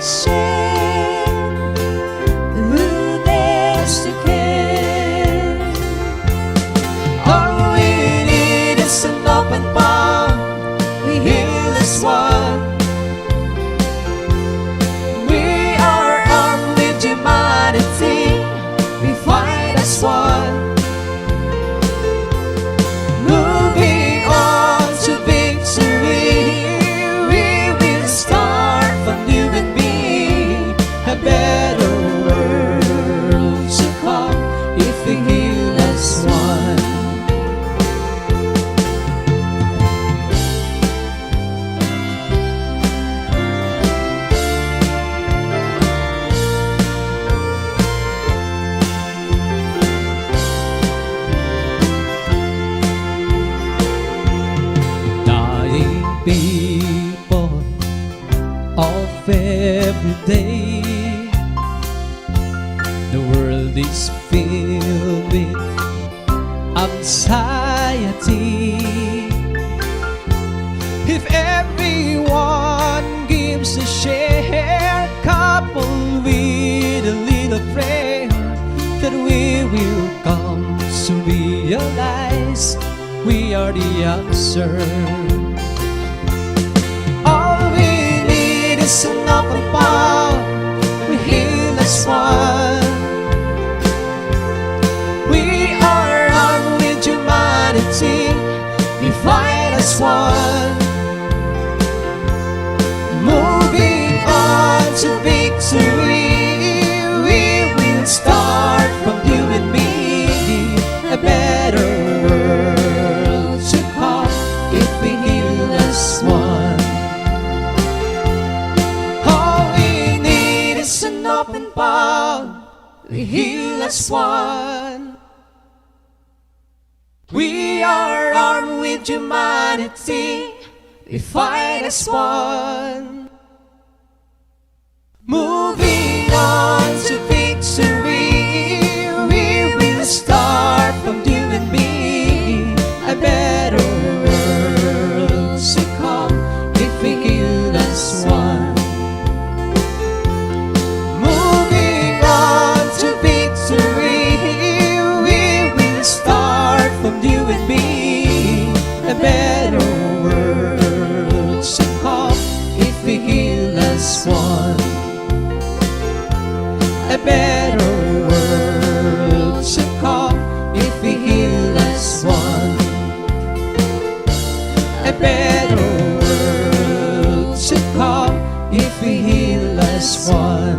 shame, who dares to care? All we need is an open palm, we heal as one. We are armed with humanity, we fight as one. Moving on to victory, we will start from you and me. A better world to come if we heal as one. Dying people of every day, the world is filled with anxiety. If everyone gives a share, coupled with a little prayer, that we will come to realize we are the answer. All we need is an open palm, we heal as one. We are armed with humanity, we fight as one. Moving on to victory, we will start from you and me. A better world to come if we heal as one. All we need is an open palm, we heal as one. We are armed with humanity, we fight as one. Moving on to victory, we will start from you and me. A better world to come if we heal as one. Moving on to victory, we will start from you and me. A better world to come if we heal as one. A better world to come if we heal as one. A better world to come if we heal as one.